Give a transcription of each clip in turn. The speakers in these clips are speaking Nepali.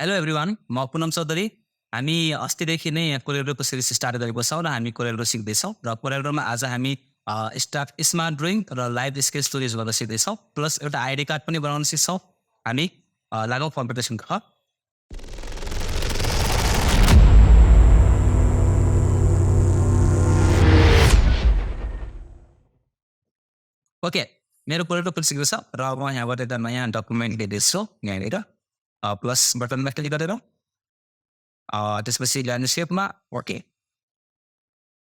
हेलो एभ्रिवान, म पुनम चौधरी। हामी अस्तिदेखि नै कोरेलड्रको सिरिज स्टार्ट गरेको छौँ र हामी कोरेलड्र सिक्दैछौँ र कोरेलड्रमा आज हामी स्मार्ट ड्रइङ र लाइभ स्केच टुल युज गर्न सिक्दैछौँ, प्लस एउटा आइडी कार्ड पनि बनाउन सिक्छौँ। हामी लागौँ कम्पिटिसनको। ओके, मेरो कोरेलड्र टुल सिक्दैछ र म यहाँबाट एउटा नयाँ डकुमेन्ट लिँदैछु। यहाँनिर प्लस बटनमा क्लिक गरेर त्यसपछि ल्यान्डस्केपमा ओके,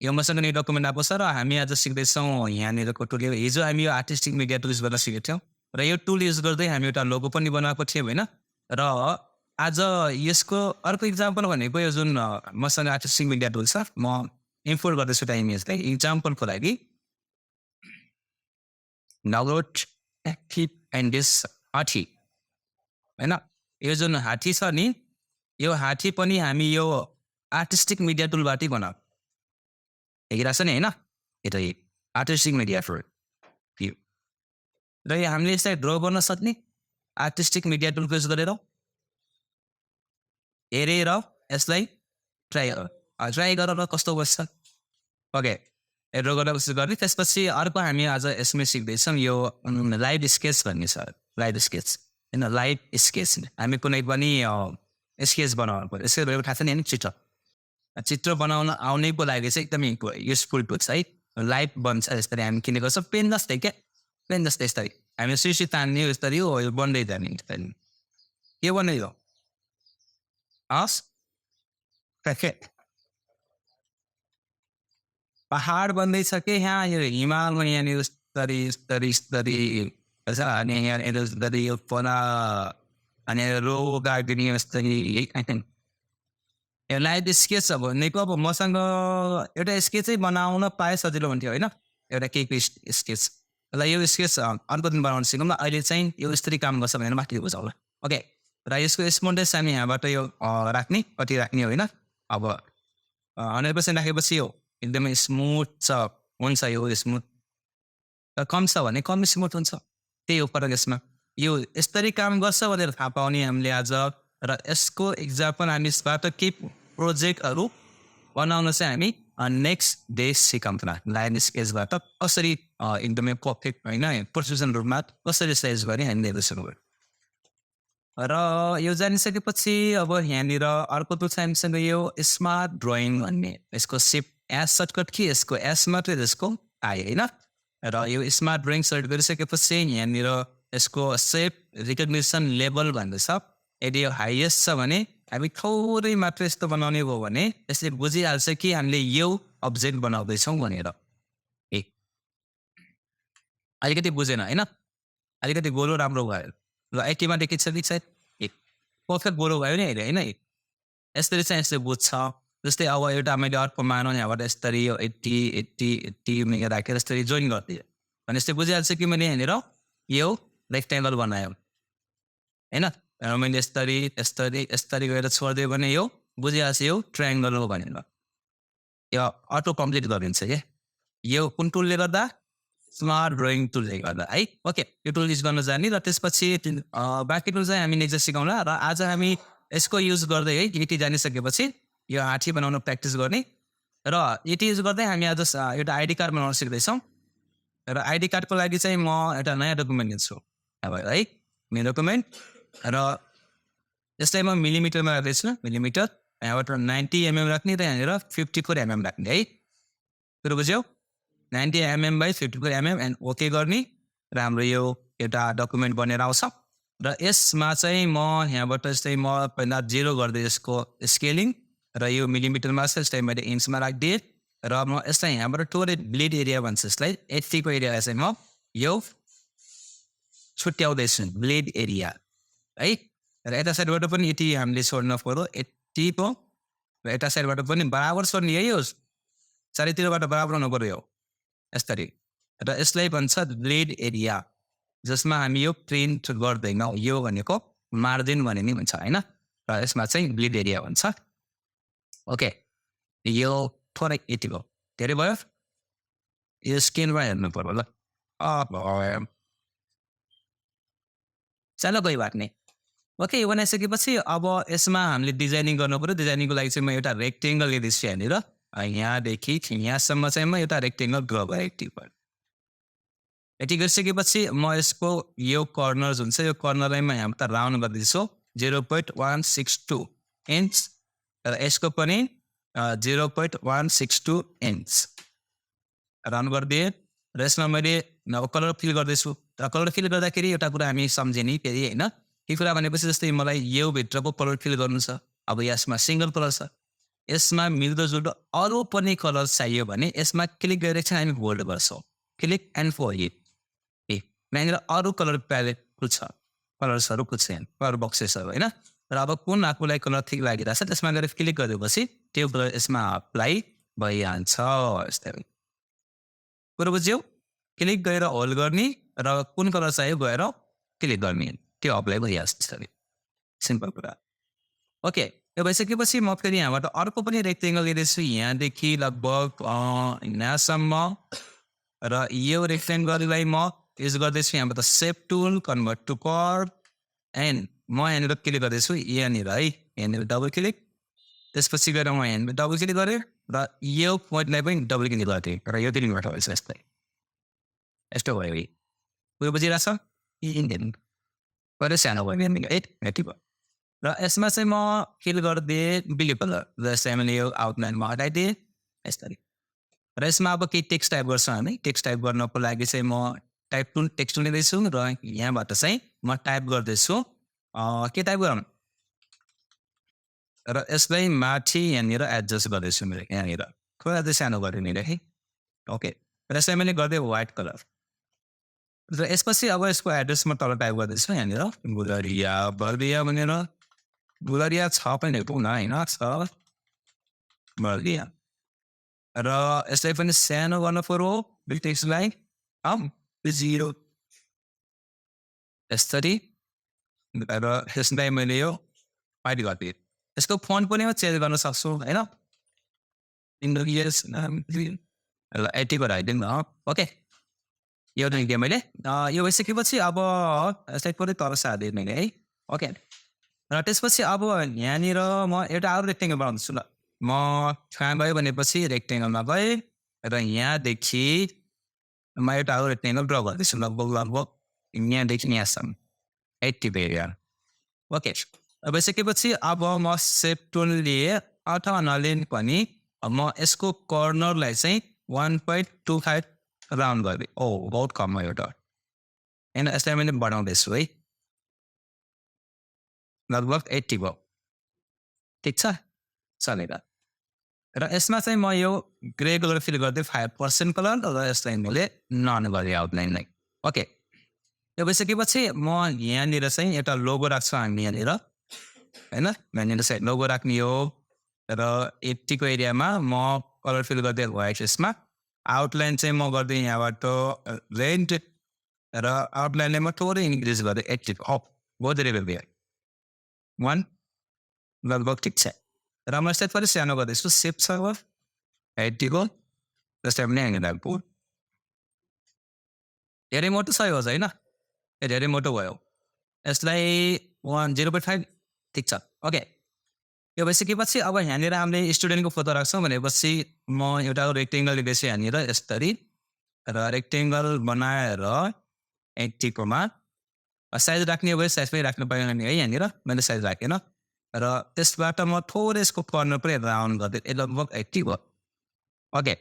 यो मसँग नै डकुमेन्ट आएको छ र हामी आज सिक्दैछौँ यहाँनिरको टुल। हिजो हामी यो आर्टिस्टिक मिडिया टुल युज गर्न सिकेको थियौँ र यो टुल युज गर्दै हामी एउटा लोगो पनि बनाएको थियौँ होइन। र आज यसको अर्को इक्जाम्पल भनेको यो जुन मसँग आर्टिस्टिक मिडिया टुल छ, म इम्पोर्ट गर्दैछु त्यो इमेजलाई। इक्जाम्पलको लागि डाउनलोड एक्टिभ एन्ड दिस हात्ती होइन, यो जुन हात्ती छ नि, यो हात्ती पनि हामी यो आर्टिस्टिक मिडिया टुलबाटै बनाऊ हेरिरहेको छ नि होइन। यता आर्टिस्टिक मिडिया टुल र यो हामीले यसलाई ड्र गर्न सक्ने आर्टिस्टिक मिडिया टुल युज गरेर हेरेर यसलाई ट्राई गरेर कस्तो बस्छ। ओके, ड्र गर्न कोसिस गर्ने। त्यसपछि अर्को हामी आज यसमै सिक्दैछौँ यो लाइभ स्केच भन्ने छ। लाइभ स्केच होइन, लाइभ स्केच हामी कुनै पनि स्केच बनाउनु पर्यो। स्केच भनेको थाहा छ नि होइन, चित्र बनाउन आउनेको लागि चाहिँ एकदमै युजफुल टुल छ है। लाइभ बन्छ यसरी हामी किनेको छ, पेन जस्तै क्या, पेन जस्तै यसरी हामी सिसी तान्ने यसरी हो, यो बन्दै जाने के बन्दै हो हस्। पहाड बन्दैछ कि यहाँ, यो हिमालमा यहाँनिर स्तरी स्तरी स्तरी अनि यहाँनिर स्तरी यो पना अनि रो गार्डन स्तरी यो लाइभ स्केच छ भनेको। अब मसँग एउटा स्केचै बनाउन पाए सजिलो हुन्थ्यो होइन, एउटा केही स्केच। ल यो स्केच अर्को दिन बनाउन सिकौँ ल। अहिले चाहिँ यो यस्तरी काम गर्छ भनेर माथि बुझाउँ ल। ओके, र यसको स्मुथनेस हामी यहाँबाट यो राख्ने, कति राख्ने होइन। अब 100% राखेपछि यो एकदमै स्मुथ छ हुन्छ। यो स्मुथ र कम छ भने कम स्मुथ हुन्छ, त्यही हो फरक यसमा। यो यस्तरी काम गर्छ भनेर थाहा पाउने हामीले आज। र यसको इक्जाम्पल हामी यसबाट केही प्रोजेक्टहरू बनाउन चाहिँ हामी नेक्स्ट डे सिकौँ त। लाइभ स्केचबाट कसरी एकदमै पर्फेक्ट होइन प्रोफेसनल रूपमा कसरी साइज गर्ने हामीले हेर्दैछौँ। र यो जानिसकेपछि अब यहाँनिर अर्को टुल छ हामीसँग यो स्मार्ट ड्रइङ भन्ने। यसको सेप एस सर्टकट कि यसको एस मात्रै यसको आयो होइन। र यो स्मार्ट ड्रइङ सर्च गरिसकेपछि यहाँनिर यसको सेप रिकग्निसन लेभल भन्दैछ। यदि यो हाइएस्ट छ भने हामी थोरै मात्र यस्तो बनाउने भयो भने यसले बुझिहाल्छ कि हामीले यो अब्जेक्ट बनाउँदैछौँ भनेर। ए अलिकति बुझेन होइन, अलिकति गोलो राम्रो भयो ल। 80मा देखिन्छ कि सायद पर्फेक्ट गोलो भयो नि अहिले होइन। यसरी चाहिँ यसले बुझ्छ। जस्तै अब एउटा मैले अर्को मानौँ यहाँबाट यसरी यो 80 राखेर यसरी जोइन गरिदिएँ भने यसले बुझिहाल्छ कि मैले यहाँनिर यो रेक्टेङ्गल बनायो होइन। मैले यस्तरी यस्तरी यस्तरी गएर छोडिदियो भने यो बुझिहाल्छ यो ट्रायङ्गल हो भनेर। यो अटो कम्प्लिट गरिदिन्छ क्या, यो कुन टुलले गर्दा, स्मार्ट ड्रइङ टुलले गर्दा है। ओके, यो टुल युज गर्न जाने र त्यसपछि बाँकी टुल चाहिँ हामी नेक्स्ट सिकाउँला। र आज हामी यसको युज गर्दै है यति जानिसकेपछि यो हात्ती बनाउन प्र्याक्टिस गर्ने र यति युज गर्दै हामी आज एउटा आइडी कार्ड बनाउन सिक्दैछौँ। र आइडी कार्डको लागि चाहिँ म एउटा नयाँ डकुमेन्ट लिन्छु अब है, मेरो डकुमेन्ट। र यसलाई म मिलिमिटरमा राख्दैछु, मिलिमिटर। यहाँबाट 90 mm राख्ने र यहाँनिर 54 mm राख्ने है। कुरो बुझ्यौ, 90 mm by 54 mm and okay गर्ने र हाम्रो यो एउटा डकुमेन्ट बनेर आउँछ। र यसमा चाहिँ म यहाँबाट यस्तै म पहिला 0 गर्दै यसको स्केलिङ र यो मिलिमिटरमा छ, यसलाई मैले इन्चमा राखिदिएँ। र म यसलाई यहाँबाट थोरै ब्लिड एरिया भन्छ यसलाई, 80 को एरियालाई चाहिँ म यो छुट्याउँदैछु, ब्लिड एरिया है। र यता साइडबाट पनि यति हामीले छोड्न पऱ्यो 80 को, र यता साइडबाट पनि बराबर छोड्ने यही होस्, चारैतिरबाट बराबर हुनु पऱ्यो यो यसरी। र यसलाई भन्छ ब्लिड एरिया, जसमा हामी यो प्रिन्ट गर्दैनौँ। यो भनेको मार्जिन भने नि भन्छ होइन, र यसमा चाहिँ ब्लिड एरिया भन्छ। ओके, यो थोरै यति भयो, धेरै भयो। यो स्क्रिनमा हेर्नु पर्यो ल। चलो कोही बात नहीं। ओके बनाइसकेपछि अब यसमा हामीले डिजाइनिङ गर्नु पर्यो डिजाइनिङको लागि चाहिँ म एउटा रेक्टेङ्गल लिँदैछु यहाँनिर यहाँदेखि यहाँसम्म चाहिँ म एउटा रेक्टेङ्गल ड्र गरेको थिएँ यति गरिसकेपछि म यसको यो कर्नर जुन छ यो कर्नरलाई म यहाँ त राउन्ड गर्दैछु 0.162 इन्च र यसको पनि 0.162 इन्च राउन्ड गरिदिएँ र यसमा मैले कलर फिल गर्दैछु र कलर फिल गर्दाखेरि एउटा कुरा हामी सम्झे नि फेरि होइन के कुरा भनेपछि जस्तै मलाई यो भित्रको कलर फिल गर्नु छ अब यसमा सिङ्गल कलर छ यसमा मिल्दोजुल्दो अरू पनि कलर चाहियो भने यसमा क्लिक गरेर चाहिँ हामी होल्ड गर्छौँ क्लिक एन्ड फोल्ड यहाँनिर अरू कलर प्यालेट खुल्छ कलर्सहरू खुल्छ कलर बक्सेसहरू होइन र अब कुन आफूलाई कलर ठिक लागिरहेछ त्यसमा गएर क्लिक गरेपछि त्यो कलर यसमा अप्लाई भइहाल्छ यस्तै कुरो बुझ्यौ क्लिक गरेर होल्ड गर्ने र कुन कलर चाहियो गएर क्लिक गर्ने त्यो अप्लाई भइहाल्छ सिम्पल कुरा ओके यो भइसकेपछि म फेरि यहाँबाट अर्को पनि रेक्टेङ्गल लिँदैछु यहाँदेखि लगभग यहाँसम्म र यो रेक्टेङ्गललाई म युज गर्दैछु यहाँबाट shape tool convert to curve and म यहाँनिर क्लिक गर्दैछु यहाँनिर है यहाँनिर डबल क्लिक त्यसपछि गएर म यहाँनिर डबल क्लिक गरेँ र यो पोइन्टलाई पनि डबल क्लिक गर्थेँ र यो क्लिकबाट भएछ यस्तै यस्तो भयो है उयो बुझिरहेछ कहिले सानो भयो यति भयो र यसमा चाहिँ म फिल गरिदिएँ ब्लु कलर र यसलाई मैले यो आउटलाइनमा हटाइदिएँ यसरी र यसमा अब केही टेक्स्ट टाइप गर्छौँ हामी टेक्स्ट टाइप गर्नको लागि चाहिँ म टाइप टुल टेक्स्ट टुल लिँदैछु र यहाँबाट चाहिँ म टाइप गर्दैछु के टाइप गरौँ र यसलाई माथि यहाँनिर एडजस्ट गर्दैछु मेरो यहाँनिर थोडा चाहिँ सानो गरेँ नि है ओके र यसलाई मैले गरिदिएँ व्हाइट कलर र यसपछि अब यसको एड्रेस म तल टाइप गर्दैछु यहाँनिर गुलरिया बर्दिया भनेर गुलरिया छ पनि पुग्न होइन छ बर्दिया र यसलाई पनि सानो गर्नु पर्यो टेक्स्टलाई 0 यसरी र यसलाई मैले यो फाइट गरिदिएँ यसको फोन्ट पनि चेन्ज गर्न सक्छु होइन ल 80 गराइदिउँ न ओके यो दिएँ मैले यो भइसकेपछि अब यसलाई पुरै तल सारिदिएँ मैले है ओके र त्यसपछि अब यहाँनिर म एउटा अरू रेक्टेङ्गल बनाउँदैछु ल म कहाँ गएँ भनेपछि रेक्टेङ्गलमा गएँ र यहाँदेखि म एउटा अरू रेक्टेङ्गल ड्र गर्दैछु लगभग यहाँदेखि यहाँसम्म 80 एरिया ओके भइसकेपछि अब म सेप टुल लिएँ अथवा नलिने पनि म यसको कर्नरलाई चाहिँ 1.25 राउन्ड गरेँ बहुत कम हो एउटा होइन यसलाई मैले बढाउँदैछु है लगभग 80 भयो ठिक छ चलेर र यसमा चाहिँ म यो ग्रे कलर फिल गर्दै 5% कलर र यसलाई मैले नन गरेँ आउटलाइनलाई ओके यो भइसकेपछि म यहाँनिर चाहिँ एउटा लोगो राख्छु हामी यहाँनिर होइन यहाँनिर चाहिँ लोगो राख्ने हो र 80 को एरियामा म कलर फिल गर्दै व्हाइट यसमा आउटलाइन चाहिँ म गर्दै यहाँबाट रेड र आउटलाइनलाई म थोरै इन्क्रिज गर्दै 80 बहुत धेरै भयो 1 लगभग ठिक छ र म यसलाई थोरै सानो गर्दैछु सेप छ 80 को जस्तै पनि यहाँनिर धेरै मोटो छ यो होइन धेरै मोटो भयो यसलाई 0.5 ठिक छ ओके यो भइसकेपछि अब यहाँनिर हामीले स्टुडेन्टको फोटो राख्छौँ भनेपछि म एउटा रेक्टेङ्गल लिँदैछु यहाँनिर यसरी र रेक्टेङ्गल बनाएर 80 कोमा साइज राख्ने भयो साइज पनि राख्नु पाएन नि है यहाँनिर मैले साइज राखेन र त्यसबाट म थोरै यसको कर्नर पनि राउन्ड गरिदिएँ लगभग 80 भयो ओके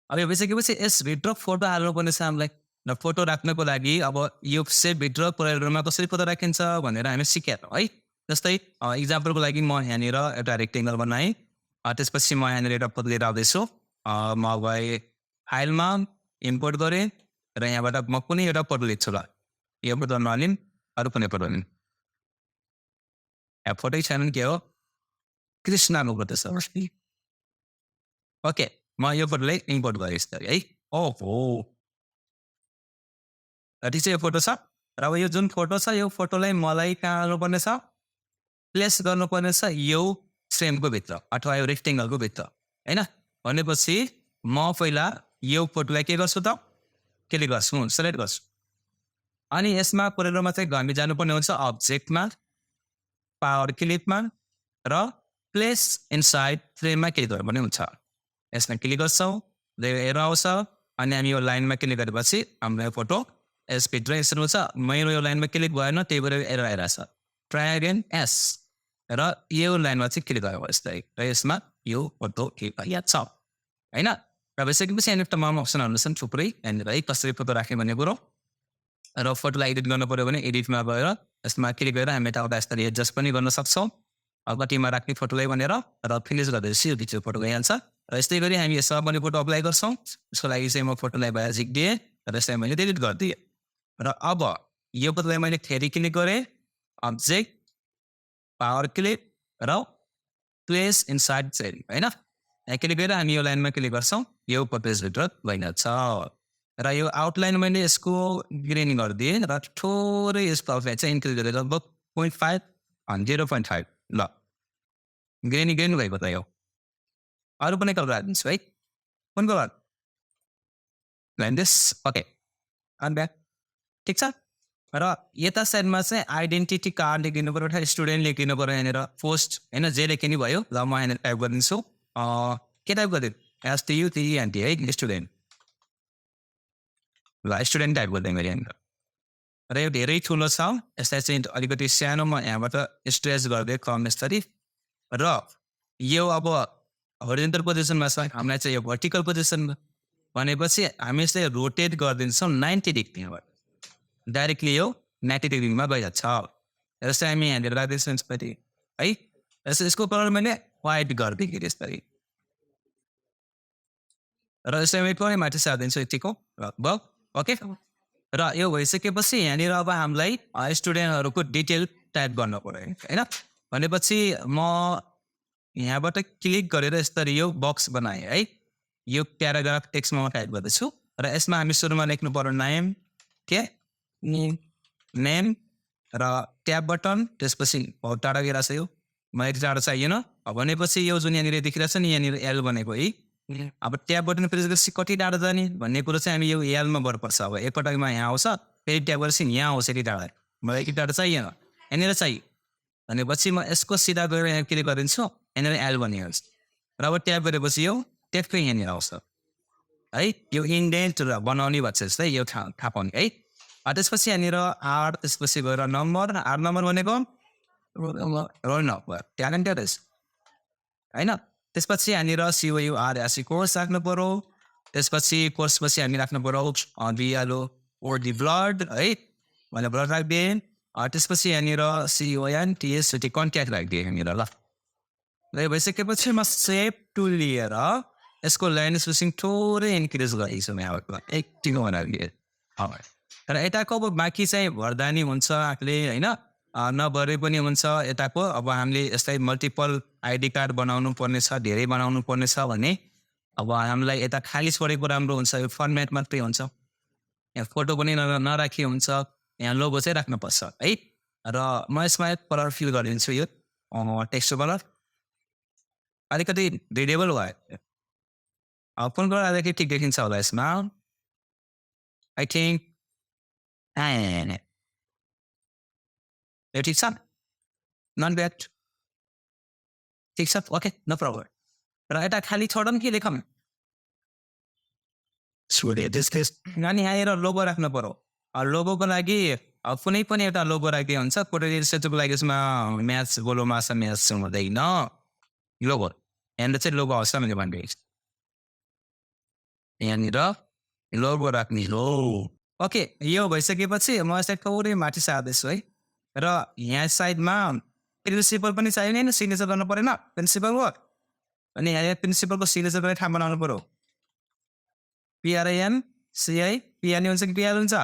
अब यो भइसकेपछि यसभित्र फोटो हाल्नुपर्ने छ हामीलाई र फोटो राख्नको लागि अब यो सेपभित्र कोरेलड्रमा कसरी फोटो राखिन्छ भनेर हामी सिकेर है जस्तै इक्जाम्पलको लागि म यहाँनिर एउटा रेक्टेङ्गल बनाएँ त्यसपछि म यहाँनिर एउटा फोटो लिएर आउँदैछु म गएँ फाइलमा इम्पोर्ट गरेँ र यहाँबाट म कुनै एउटा फोटो लिन्छु ल यो फोटो नलिन् अरू कुनै फोटो लिन् यहाँ फोटै छैन के हो कृष्णको फोटो छ ओके म यो फोटोलाई इम्पोर्ट गरेँ यसरी है ओहो ठिक छ यो फोटो छ र अब यो जुन फोटो छ यो फोटोलाई मलाई कहाँ हाल्नुपर्ने छ प्लेस गर्नुपर्ने छ यो फ्रेमको भित्र अथवा यो रेक्टेङ्गलको भित्र होइन भनेपछि म पहिला यो फोटोलाई के गर्छु त क्लिक गर्छु सेलेक्ट गर्छु अनि यसमा कोरेलड्रॉमा चाहिँ हामी जानुपर्ने हुन्छ अब्जेक्टमा, पावर क्लिपमा र प्लेस इनसाइड फ्रेममा क्लिक गर्नुपर्ने हुन्छ। यसमा क्लिक गर्छौँ, एरो आउँछ अनि हामी यो लाइनमा क्लिक गरेपछि हाम्रो फोटो एसपी ड्रेसन हुन्छ। मेरो यो लाइनमा क्लिक भएन, त्यही भएर एरो आइरहेछ। ट्राई अगेन एस र यो लाइनमा चाहिँ क्लिक गर्यो यस्तै र यसमा यो फोटो क्लिक भइहाल्छ हैन। र भइसकेपछि यहाँनिर तमाम अप्सनहरू छन् थुप्रै यहाँनिर है, कसरी फोटो राख्ने भन्ने कुरो। र फोटोलाई एडिट गर्नु पऱ्यो भने एडिटमा गएर यसमा क्लिक गरेर हामी यताउता यसरी एडजस्ट पनि गर्न सक्छौँ कतिमा राख्ने फोटोलाई भनेर, र फिनिस गर्दैछु यो भित्र फोटो गइहाल्छ। र यस्तै गरी हामी यसमा पनि फोटो अप्लाई गर्छौँ। यसको लागि चाहिँ म फोटोलाई बाहिर झिक्दिएँ र यसलाई मैले डिलिट गरिदिएँ। र अब यो फोटोलाई मैले फेरि क्लिक गरेँ, अब्जेक्ट, पावर क्लिप र प्लेस इनसाइड फ्रेम हैन। यहाँ क्लिक गरेर हामी यो लाइनमा क्लिक गर्छौँ, यो फोटोभित्र गइहाल्छ। र यो आउटलाइन मैले यसको ग्रेन गरिदिएँ र थोरै यसको आउटलाइन चाहिँ इन्क्रिज गरेर लगभग 0.5 अनि 0.5 ल ग्रेन भएको त यो। अरू पनि कलर राखिदिन्छु है, कुन कलर लाइन दिस ओके अनब्याक ठिक छ। र यता साइडमा चाहिँ आइडेन्टिटी कार्ड लेखिनु पऱ्यो, स्टुडेन्ट लेखिनु पऱ्यो यहाँनिर, पोस्ट होइन जे लेखे नि भयो। ल म यहाँनिर टाइप गरिदिन्छु, के टाइप गरिदिनु STUDENT है, स्टुडेन्ट। ल स्टुडेन्ट टाइप गरिदिएँ मैले यहाँनिर। र यो धेरै ठुलो छ, यसलाई चाहिँ अलिकति सानो म यहाँबाट स्ट्रेच गरिदिएँ कम यसरी। र यो अब होरिजेन्टल पोजिसनमा छ, हामीलाई चाहिँ यो भर्टिकल पोजिसनमा भनेपछि हामी यसलाई रोटेट गरिदिन्छौँ 90 डिग्री यहाँबाट, डाइरेक्टली यो 90 डिग्रीमा गइहाल्छ। यसलाई हामी यहाँनिर राख्दैछौँ यसरी है। यसको कलर मैले वाइट गरिदिएँ कि यसरी, र यसलाई मैले पनि माथि सारिदिन्छु यतिको भयो ओके। र यो भइसकेपछि यहाँनिर अब हामीलाई स्टुडेन्टहरूको डिटेल टाइप गर्नु पऱ्यो होइन। भनेपछि म यहाँबाट क्लिक गरेर यसरी यो बक्स बनाएँ है, यो प्याराग्राफ टेक्स्टमा म टाइप गर्दैछु। र यसमा हामी सुरुमा लेख्नु पऱ्यो नेम, के नेम र ट्याब बटन, त्यसपछि बहुत टाढा गइरहेको छ यो, मलाई यति टाढा चाहिएन। भनेपछि यो जुन यहाँनिर देखिरहेको छ नि यहाँनिर एल भनेको है, अब ट्याब बटन प्रेस गरेपछि कति टाढा जाने भन्ने कुरो चाहिँ हामी यो एलमा गर्नुपर्छ। अब एकपटकमा यहाँ आउँछ, फेरि ट्याब गरेपछि यहाँ आउँछ यति टाढा, मलाई यति टाढा चाहिएन, यहाँनिर चाहियो भनेपछि म यसको सिधा गएर यहाँ क्लिक गरिदिन्छु, यहाँनिर एल बनिहाल्छ। र अब ट्याब गरेपछि यो ट्याबकै यहाँनिर आउँछ है, यो इन्डेन्ट र बनाउने भन्छ जस्तै यो थाहा पाउने है। त्यसपछि यहाँनिर आर, त्यसपछि गएर नम्बर, आर नम्बर भनेको रोल नम्बर, ट्यालेन्टेड होइन। त्यसपछि यहाँनिर COURS कोर्स राख्नु पऱ्यो। त्यसपछि कोर्सपछि हामी राख्नु पऱ्यो बिआलो ओर दि ब्लड है, मैले ब्लड राखिदिएँ। त्यसपछि यहाँनिर CONTS कन्ट्याक्ट राखिदिएँ यहाँनिर ल। र भइसकेपछि म सेभ टुल लिएर यसको लाइन स्पेसिङ थोरै इन्क्रिज गरेको छु यहाँबाट 80 बनाइदिएँ। र यताको अब बाँकी चाहिँ भर्दा नि हुन्छ आफूले होइन, नभरे पनि हुन्छ यताको। अब हामीले यसलाई मल्टिपल आइडी कार्ड बनाउनु पर्ने छ, धेरै बनाउनु पर्ने छ भने अब हामीलाई यता खाली छोडेको राम्रो हुन्छ, यो फर्मेट मात्रै हुन्छ, यहाँ फोटो पनि नराखी हुन्छ, यहाँ लोगो चाहिँ राख्नुपर्छ है। र म यसमा कलर फिल गरिदिन्छु, यो टेक्स्ट कलर अलिकति रिडेबल भयो, कुन कलर अलिकति ठिक देखिन्छ होला यसमा आई थिङ्क यो ठिक छ, नन ब्याड ठिक छ ओके नो प्रब्लम। र यता खाली छोड के लेखौँ अनि यहाँनिर लोगो राख्नु पऱ्यो। लोगोको लागि कुनै पनि एउटा लोगो राखिदिए हुन्छ, कोटाही रिसर्चको लागि यसमा म्याथ्स गोलोमा छ, म्याथ्स हुँदैन लोगो, यहाँनिर चाहिँ लोगो आउँछ मैले भनिदिएँ, यहाँनिर लोगो राख्ने हो ओके। यो भइसकेपछि म यसलाई थोरै माथि सार्दैछु है। र यहाँ साइडमा प्रिन्सिपल पनि चाहियो नि, सिग्नेचर गर्नु परेन प्रिन्सिपल हो, अनि यहाँ प्रिन्सिपलको सिग्नेचर पनि ठाउँ बनाउनु पऱ्यो। PRIN CI PRN हुन्छ कि PR हुन्छ,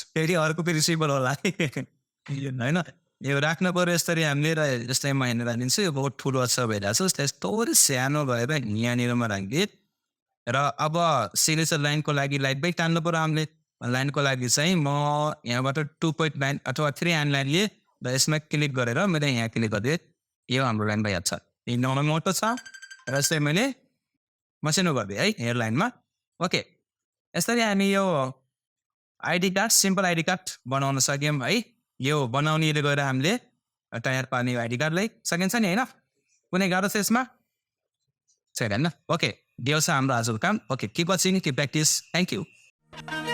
फेरि अर्को प्रिन्सिपल होला होइन। यो राख्नु पऱ्यो यसरी हामीले। र जस्तै म यहाँनिर राखिदिन्छु, यो बहुत ठुलो छ भइरहेको छ, त्यसलाई थोरै सानो भएर यहाँनिर म राखिदिएँ। र अब सिग्नेचर लाइनको लागि लाइट बाइक तान्नु पऱ्यो हामीले। लाइनको लागि चाहिँ म यहाँबाट 2.9 अथवा 3 लाइन लिएँ र यसमा क्लिक गरेर मैले यहाँ क्लिक गरिदिएँ, यो हाम्रो लाइन भइहाल्छ। यो नर्मल मोटो छ र यसलाई मैले मसिनो गरिदिएँ है हेयर लाइनमा। ओके यसरी हामी यो ID card simple ID card बनाउन सक्यौँ है यो बनाउनेले गएर हामीले तयार पार्ने आइडी कार्डलाई सकिन्छ नि होइन कुनै गाह्रो छ यसमा छैन होइन ओके देऊ छ हाम्रो आजको काम okay keep watching keep practice thank you